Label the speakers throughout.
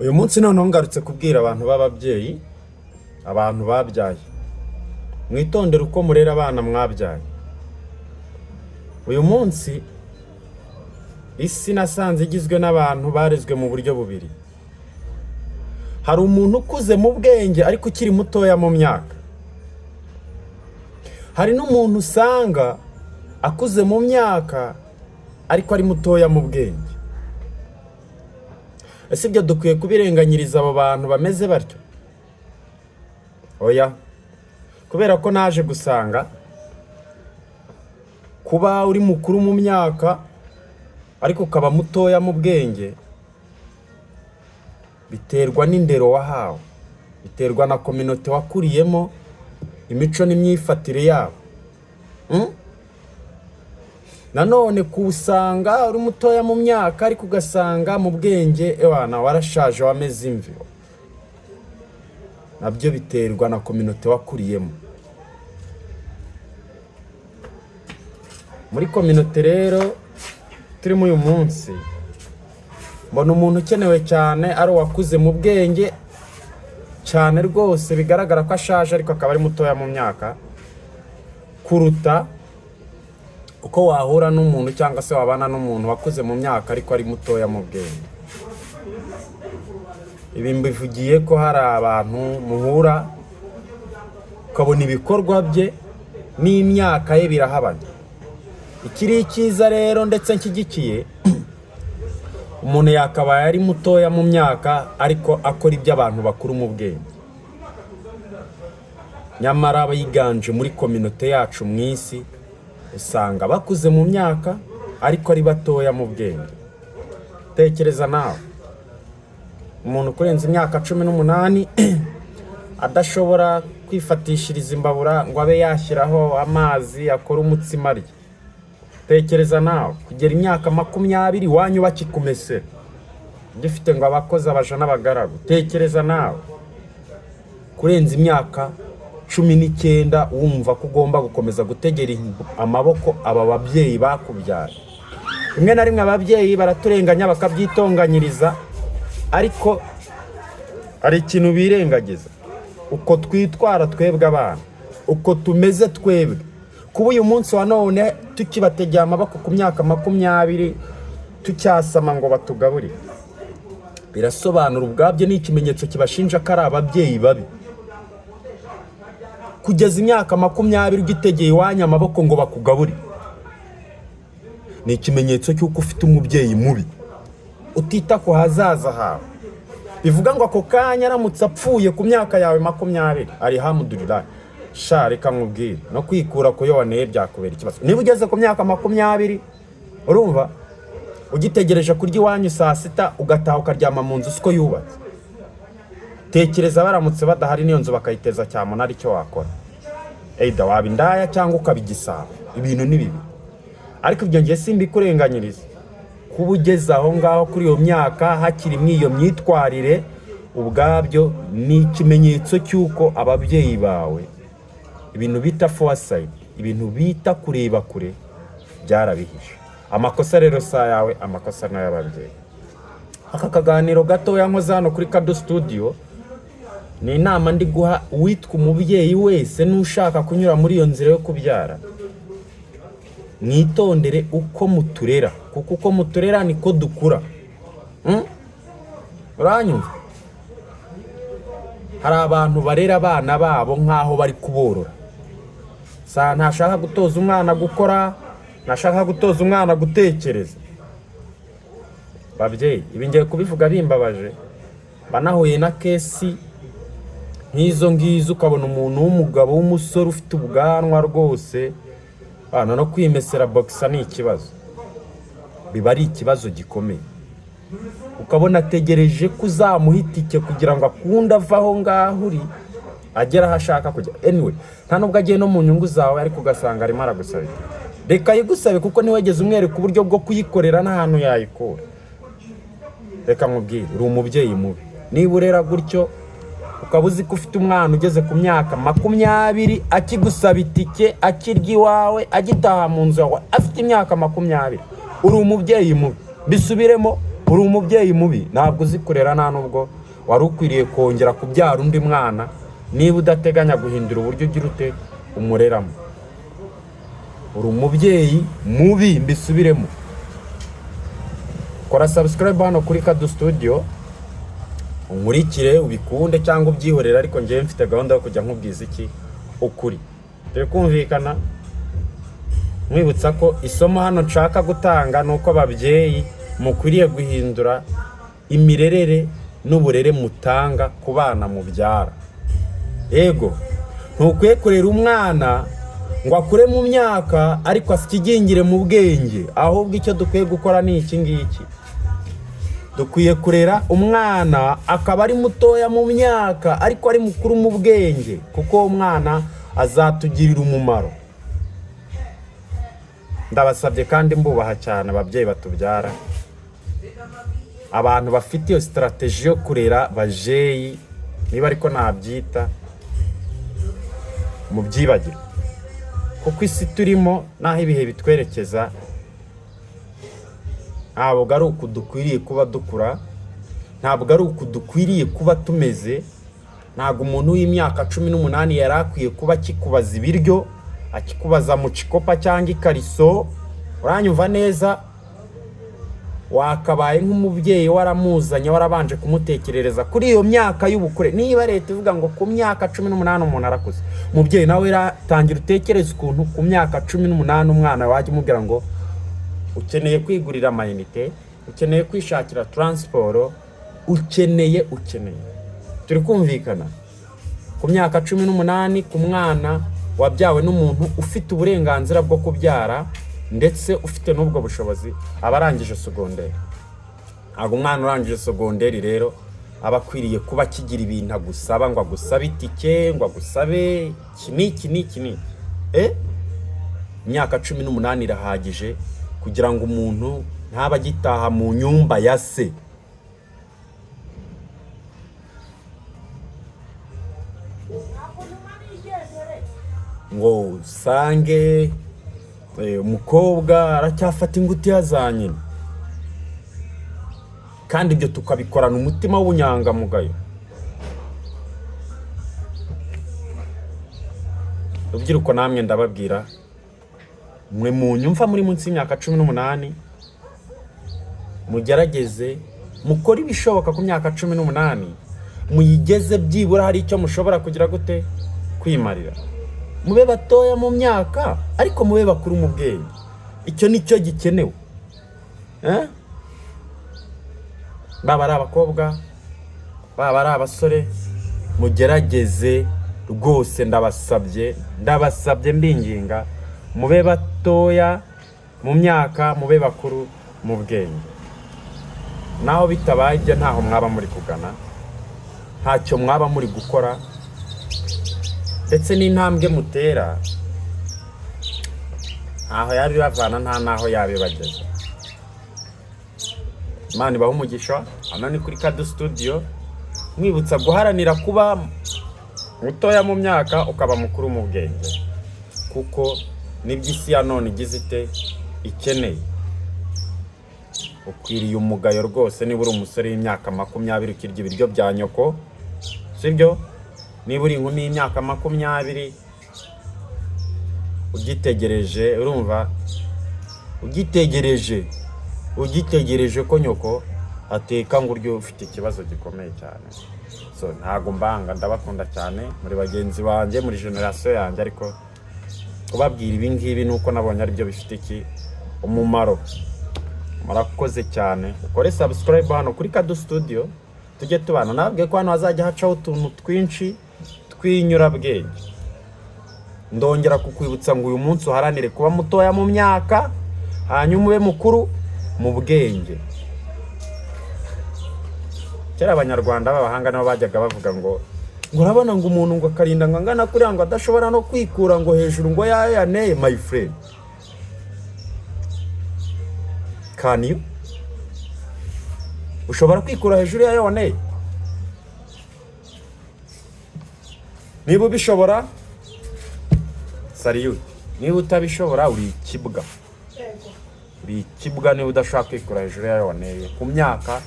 Speaker 1: uyu munsi noneho ngarutse kubwira abantu b'ababyeyi, abantu babyaye, mwitondere uko murera abana mwabyaye. Uyu munsi isi nasanze igizwe n'abantu barezwe mu buryo bubiri. Hari umuntu ukuze mu bwenge ariko ukiri mutoya mu myaka. Hari n'umuntu usanga akuze mu myaka ariko ari mutoya mu bwenge. Ese ibyo dukwiye kubirenganyiriza abo bantu bameze batyo? Oya, kubera ko naje gusanga kuba uri mukuru mu myaka ariko ukaba mutoya mu bwenge biterwa n'indero wahawe, biterwa na community wakuriyemo, imico n'imyifatire yabo. Nanone kusanga uri mutoya mu myaka ariko ugasanga mu bwenge ewana warashaje wameze imvi, nabyo biterwa na community wakuriyemo. Muri community rero turimo uyu munsi mbona umuntu ukenewe cyane ari uwakuze mu bwenge cyane rwose, bigaragara ko ashaje ariko akaba ari mutoya mu myaka, kuruta uko wahura n'umuntu cyangwa se wabana n'umuntu wakuze mu myaka ariko ari mutoya mu bwenge. Ibi mbivugiye ko hari abantu muhura ukabona ibikorwa bye n'imyaka ye birahabanye. Ikiri icyiza rero ndetse nshyigikiye, umuntu yakabaye ari mutoya mu myaka ariko akora ibyo abantu bakuru mu bwenge. Nyamara abayiganje muri community yacu mu isi usanga bakuze mu myaka ariko ari batoya mu bwenge. Tekereza nawe, umuntu kurenza imyaka 18 adashobora kwifatishiriza imbabura ngo abe yashyiraho amazi akora umutsima arya. Tekereza nawe kugera imyaka 20 wanyu bakikumese gifite ngo abakozi abaja n'abagaragu. Tekereza nawe kurenza imyaka 19 wumva ko ugomba gukomeza gutegera amaboko aba babyeyi bakubyaye. Rimwe na rimwe ababyeyi baraturenganya bakabyitonganyiriza, ariko ari ikintu birengagiza, uko twitwara twebwe abana, uko tumeze twebwe. Kuba uyu munsi wa none tukibategera amaboko ku myaka 20 tucyasama ngo batugaburire, birasobanura ubwabyo ni ikimenyetso kibashinja ko ari ababyeyi babi. Kugeza imyaka 20 ugitegeye iwanyu amaboko ngo bakugaburire ni ikimenyetso cy'uko ufite umubyeyi mubi utita ku hazaza hawe. Bivuga ngo ako kanya aramutse apfuye ku myaka yawe 20 alhamdulillah, sha reka nkubwire no kwikura ko yoneye byakubera ikibazo. Niba ugeze ku myaka 20 urumva ugitegereje kurya iwanyu saa 6 ugataha ukaryama mu nzu siko yubatse, tekereza baramutse badahari niyo nzu bakayiteza cyamona ari cyo wakora. Eida wabindaya cyangwa ukabigisaba, ibintu ni bibi. Ariko ibyo ngiye simbi kurenganyiriza. Kuba ugeze aho ngaho kuri iyo myaka hakiri mwiyo myitwarire ubwabyo ni ikimenyetso cy'uko ababyeyi bawe ibintu bita foresight, ibintu bita kureba kure byarabihishe. Amakosa rero sa yawe, amakosa n'ay'ababyeyi. Aka kaganiro gato yankoze hano kuri Kado Studio ni inama ndi guha witwa umubyeyi wese n'ushaka kunyura muri iyo nzira yo kubyara. Mwitondere uko muturera, kuko uko muturera niko dukura. Uranyumva? Hari abantu barera abana babo nkaho bari kuborora. Ntashaka gutoza umwana gukora, ntashaka gutoza umwana gutekereza. Babyeyi, ibi ngiye kubivuga bimbabaje. Banahuye na kesi nk'izo ngizo, ukabona umuntu w'umugabo w'umusore ufite ubwanwa rwose, no kwimesera boxer ni ikibazo. Biba ari ikibazo gikomeye. Ukabona ategereje kuzamuhitike kugira ngo akunda avaho ngaho uri agera aho ashaka kujya. Anyway, nta nubwo agiye no mu nyungu zawe ariko ugasanga arimo aragusaba. Reka yigusabe kuko niwegeze umwereka uburyo bwo kuyikorera n'ahantu yayikura. Reka nkubwire, uri umubyeyi mubi. Niba urera gutyo ukabuzi ko ufite umwana ugeze ku myaka 20 akigusaba itike, akirya iwawe, agitaha mu nzu yawe afite imyaka 20, uri umubyeyi mubi. Bisubiremo, uri umubyeyi mubi, ntabwo uzi kurera, nta nubwo wari ukwiriye kongera kubyara undi mwana niba udateganya guhindura uburyo ugira ute umureramo. Uri umubyeyi mubi, mbisubiremo. Kora subscribe hano kuri Kadu Studio, unkurikire ubikunde cyangwa ubyihorera, ariko ngiye mfite gahunda yo kujya nkubwiza iki ukuri. Turi kumvikana? Mwibutsa ko isomo hano nshaka gutanga nuko ababyeyi mukwiriye guhindura imirerere n'uburere mutanga ku bana mubyara. Yego, ntukwiye kurera umwana ngo akure mu myaka ariko asikigingire mu bwenge, ahubwo icyo dukwiye gukora ni iki ngiki. Dukwiye kurera umwana akaba ari mutoya mu myaka ariko ari mukuru mu bwenge, kuko umwana azatugirira umumaro. Ndabasabye kandi mbubaha cyane ababyeyi batubyara, abantu bafite iyo strategy yo kurera bajeyi, niba ariko nabyita, mu byibagiro, kuko isi turimo naho ibihe bitwerekeza ntabwo ari uku dukwiriye kuba dukura, ntabwo ari uku dukwiriye kuba tumeze. Ntabwo umuntu w'imyaka 18 yari akwiye kuba akikubaza ibiryo, akikubaza mu cikopa cyangwa ikariso. Uranyumva neza? Wakabaye nk'umubyeyi waramuzanye, warabanje kumutekerereza kuri iyo myaka y'ubukure. Niba leta ivuga ngo ku myaka 18 umuntu arakuze, umubyeyi nawe ratangira utekereza ukuntu ku myaka 18 umwana wajya umubwira ngo ukeneye kwigurira amayinite, ukeneye kwishakira transport, ukeneye. Turi kumvikana? Ku myaka 18 ku mwana wabyawe n'umuntu ufite uburenganzira bwo kubyara ndetse ufite n'ubwo bushobozi, abarangije segonderi. Ntabwo umwana urangije segonderi rero aba akwiriye kuba kigira ibintu agusaba, ngo agusabe itike, ngo agusabe iki. Imyaka 18 irahagije kugira ngo umuntu ntaba agitaha mu nyumba ya se. Ngo usange umukobwa aracyafata ingutiya za nyina, kandi ibyo tukabikorana umutima w'ubunyangamugayo. Urubyiruko namwe ndababwira, mwe mu nyumva muri munsi y'imyaka 18, mugerageze mukora ibishoboka ku myaka 18, muyigeze byibura hari icyo mushobora kugira gute kwimarira. Mube batoya mu myaka ariko mube bakuru mu bwenge. Icyo nicyo gikenewe. Baba ari abakobwa, baba ari abasore, mugerageze rwose, ndabasabye mbinginga, mube batoya mu myaka, mube bakuru mu bwenge. Naho bitabaye ibyo ntaho mwaba muri kugana, ntacyo mwaba muri gukora, ndetse n'intambwe mutera ntaho yari bavana, nta naho yabibageza. Imana ibahe umugisha. Hano ni kuri Kadu Studio, mwibutsa guharanira kuba mutoya mu myaka ukaba mukuru mu bwenge, kuko n'iby'isi ya none igize ite ikeneye. Ukwiriye umugayo rwose niba uri umusore w'imyaka 20 ukirya ibiryo bya nyoko, sibyo? Niba uri inkumi y'imyaka 20 ugitegereje, urumva, ugitegereje ko nyoko ateka ngo uryo, ufite ikibazo gikomeye cyane. So ntago mbanga, ndabakunda cyane, muri bagenzi banjye, muri generation yanjye, ariko kubabwira ibi ngibi nuko nabonye ari byo bifite iki umumaro. Murakoze cyane. Ukore subscribe hano kuri Kadu Studio, tujye tubana. Nabwiye ko hano hazajya hacaho utuntu twinshi twinyurabwenge. Ndongera kukwibutsa ngo uyu munsi uharanire kuba mutoya mu myaka, hanyuma ube mukuru mu bwenge. Kera abanyarwanda b'abahanga nabo bajyaga bavuga ngo urabona ngo umuntu ngo akarinda ngo angana kuri ngo adashobora no kwikura ngo hejuru ngo yaneye. My friend, can you? Ushobora kwikura hejuru yayo waneye? Niba ubishobora, salute. Niba utabishobora, uri ikibwa. uri ikibwa niba udashaka kwikura hejuru yayo waneye ku myaka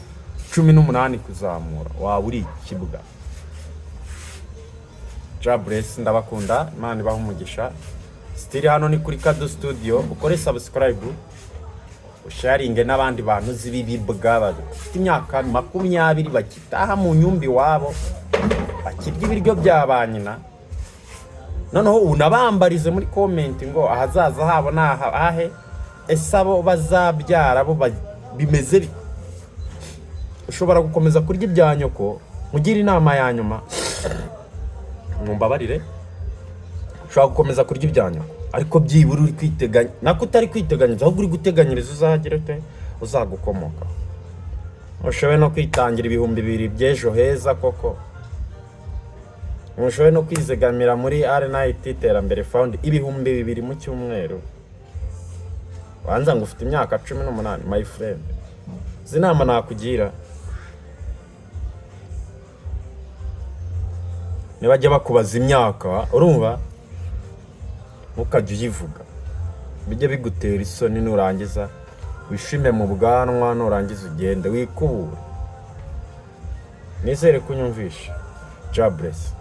Speaker 1: 18 kuzamura waba uri ikibwa. Jabless ndabakunda, Imana ibaha umugisha. Still hano ni kuri Kado Studio, ukore subscribe usharinge n'abandi bantu z'ibibibwa bafite imyaka 20 bakitaha mu nyumbi wabo bakirya ibiryo by'abanyina. Noneho unabambarize muri comment ngo ahazaza habo nahe esabo bazabyara bo bimeze ushobora gukomeza kurya ibyanyoko mugira inama ya nyuma mumbabarire. Ushobora gukomeza kurya ibyanyoko ariko byibura uri kwiteganya nako utari kwiteganyiriza ahubwo uri guteganyiriza uzagira ute uzagukomoka. Ushobe no kwitangira 2000 by'ejo heza koko. Mushobe no kwizegamira muri RNIT Iterambere Fund 2000 mu cyumweru. Wanza ngo ufite imyaka 18 my friend. Zinama nakugira. Nibajya bakubaza imyaka urumva mukajya uyivuga bijye bigutera isoni nurangiza wishime mu bwanwa nurangiza ugende wikubura. Nizere kunyumvisha. Jabless.